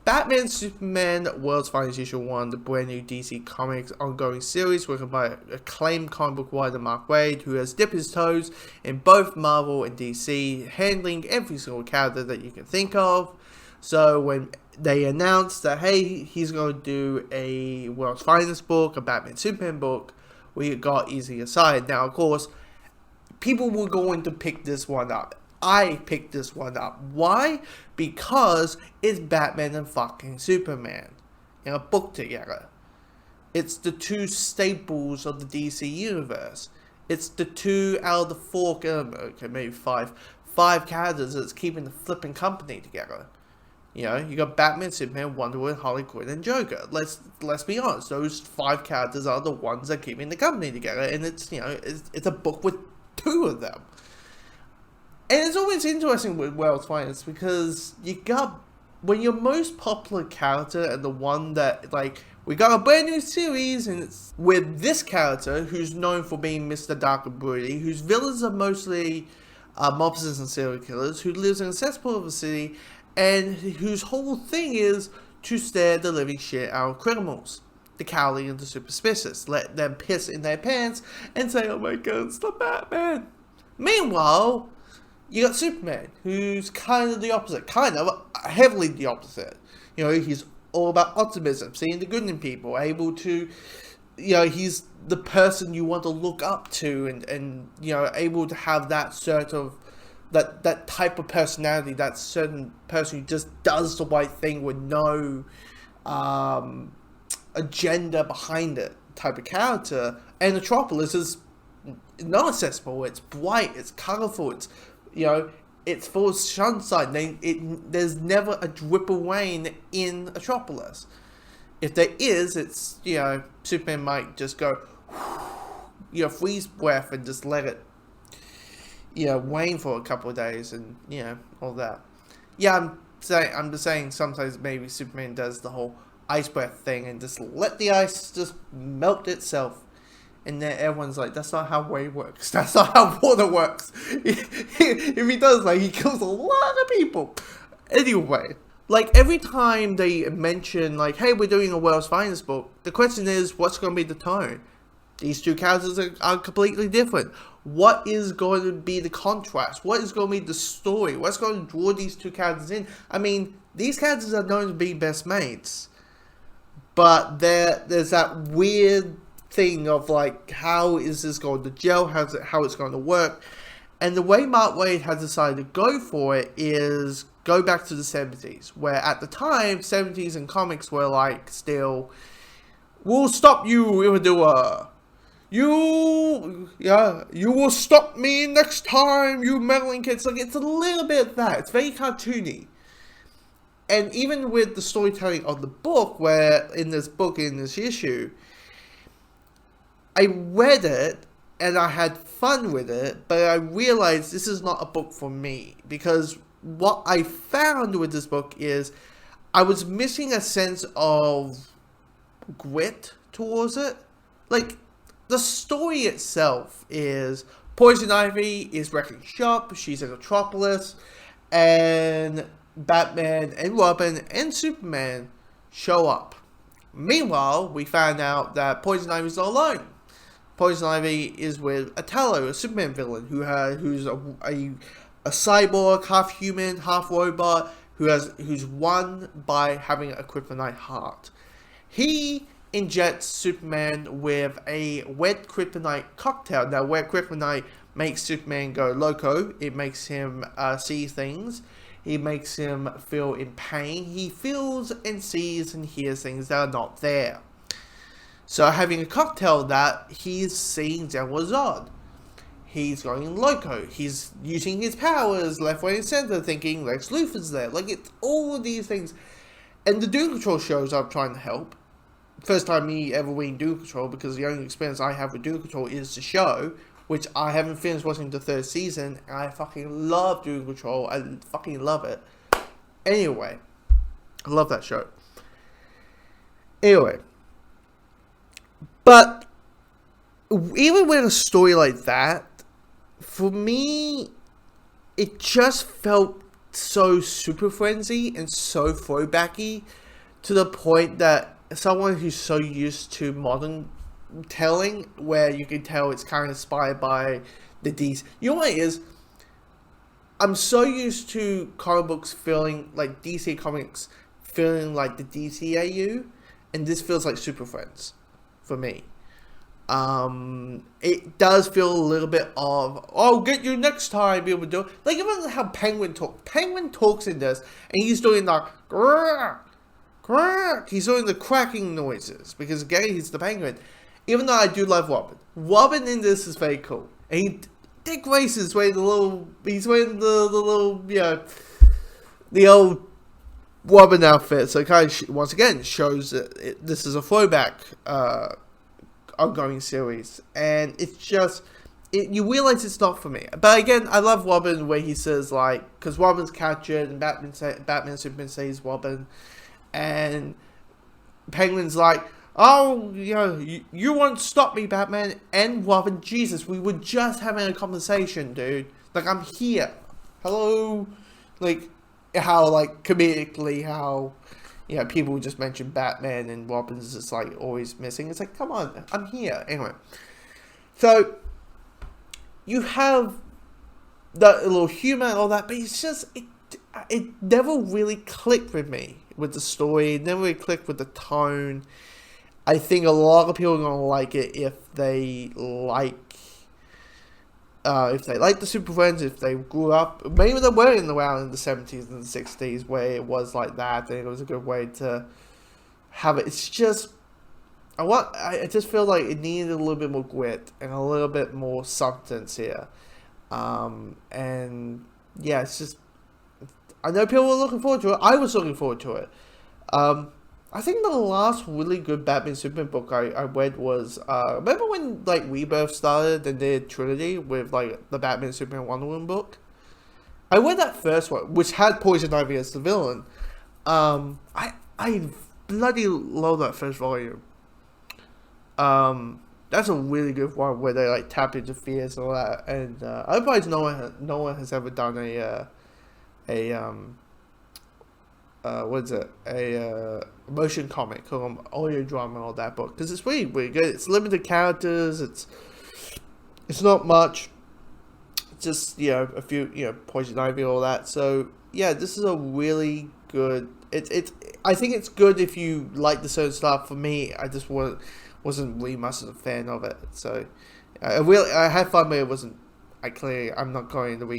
Batman Superman World's Finest Issue 1, the brand new DC Comics ongoing series written by acclaimed comic book writer Mark Waid, who has dipped his toes in both Marvel and DC, handling every single character that you can think of. So when they announced that, hey, he's going to do a World's Finest book, a Batman Superman book, we got easy aside. Now, of course, people were going to pick this one up. I picked this one up. Why? Because it's Batman and fucking Superman in a book together. It's the two staples of the DC universe. It's the two out of the four, okay, maybe five characters that's keeping the flipping company together. You know, you got Batman, Superman, Wonder Woman, Harley Quinn, and Joker. Let's be honest. Those 5 characters are the ones that are keeping the company together, and it's, you know, it's a book with 2 of them. And it's always interesting with World's Finest because you got, when your most popular character and the one that, like, we got a brand new series and it's with this character who's known for being Mr. Dark and Broody, whose villains are mostly mobsters and serial killers, who lives in a cesspool of a city, and whose whole thing is to stare the living shit out of criminals. The cowardly and the superstitious. Let them piss in their pants and say, oh my god, it's the Batman. Meanwhile, you got Superman, who's kind of the opposite. Kind of, heavily the opposite. You know, he's all about optimism, seeing the good in people, able to, you know, he's the person you want to look up to and you know, able to have that sort of, that type of personality, that certain person who just does the right thing with no agenda behind it type of character. And Metropolis is not accessible. It's bright, it's colorful, it's, you know, it's full of sunshine. There's never a drip of rain in Metropolis. If there is, it's, you know, Superman might just go, you know, freeze breath and just let it, you know, rain for a couple of days and, you know, all that. Yeah, I'm just saying sometimes maybe Superman does the whole ice breath thing and just let the ice just melt itself. And then everyone's like, that's not how rain works. That's not how water works. If he does, like, he kills a lot of people. Anyway, like, every time they mention, like, hey, we're doing a World's Finest book, the question is, what's going to be the tone? These two characters are completely different. What is going to be the contrast? What is going to be the story? What's going to draw these two characters in? I mean, these characters are known to be best mates. But there's that weird thing of, like, how is this going to gel? How it's going to work? And the way Mark Waid has decided to go for it is go back to the 70s. Where at the time, 70s and comics were, like, still, we'll stop you, evildoer. You will stop me next time, you meddling kids. Like, it's a little bit of that. It's very cartoony. And even with the storytelling of the book, where in this book, in this issue, I read it and I had fun with it, but I realized this is not a book for me. Because what I found with this book is I was missing a sense of grit towards it. Like, the story itself is Poison Ivy is wrecking shop, she's in Metropolis, and Batman and Robin and Superman show up. Meanwhile, we find out that Poison Ivy's not alone. Poison Ivy is with Atello, a Superman villain, who's a cyborg, half human, half robot, who's won by having a kryptonite heart. He injects Superman with a wet kryptonite cocktail. Now, wet kryptonite makes Superman go loco. It makes him see things. It makes him feel in pain. He feels and sees and hears things that are not there. So having a cocktail that he's seeing General Zod. He's going loco. He's using his powers left, right, and center, thinking Lex Luthor's there. Like, it's all of these things. And the Doom Patrol shows I'm trying to help. First time me ever reading Doom Patrol, because the only experience I have with Doom Patrol is the show, which I haven't finished watching the 3rd season, and I fucking love Doom Patrol. I fucking love it. Anyway, I love that show. Anyway, but even with a story like that, for me, it just felt so super frenzy and so throwbacky to the point that someone who's so used to modern telling, where you can tell it's kind of inspired by the DC. You know what it is? I'm so used to comic books feeling like DC Comics feeling like the DCAU, and this feels like Super Friends for me. It does feel a little bit of, I'll get you next time, be able to do it. Like, even how Penguin talks. Penguin talks in this, and he's doing the grrr, grrr. He's doing the cracking noises, because again, he's the Penguin. Even though I do love Robin. Robin in this is very cool. And Dick Grayson's wearing he's wearing the little, the old Robin outfit. So it kind of, once again, shows that this is a throwback, ongoing series, and it's just you realize it's not for me. But again, I love Robin where he says, like, because Robin's captured and Batman and Superman says Robin, and Penguin's like, oh, you won't stop me, Batman. And Robin, Jesus, we were just having a conversation, dude. Like, I'm here, hello. Like, how, like, comedically, how people just mention Batman and Robin's just like always missing. It's like, come on, I'm here. Anyway, so you have that little humor and all that, but it's just, it never really clicked with me with the story. It never really clicked with the tone. I think a lot of people are gonna like it if they like the Super Friends, if they grew up, maybe they were around in the 70s and the 60s where it was like that, and it was a good way to have it. It's just, I just feel like it needed a little bit more grit and a little bit more substance here. And yeah, it's just, I know people were looking forward to it. I was looking forward to it. I think the last really good Batman Superman book I read was, remember when, like, Rebirth started and they did Trinity with, like, the Batman Superman Wonder Woman book? I read that first one, which had Poison Ivy as the villain. I bloody love that first volume. That's a really good one where they, like, tap into fears and all that. And otherwise, no one has ever done a motion comic or audio drama and all that book, because it's really, really good. It's limited characters, it's not much, just a few Poison Ivy, all that. So yeah, this is a really good, I think it's good if you like the certain stuff. For me, I just wasn't really much of a fan of it, so I had fun, but it wasn't, I'm not going to read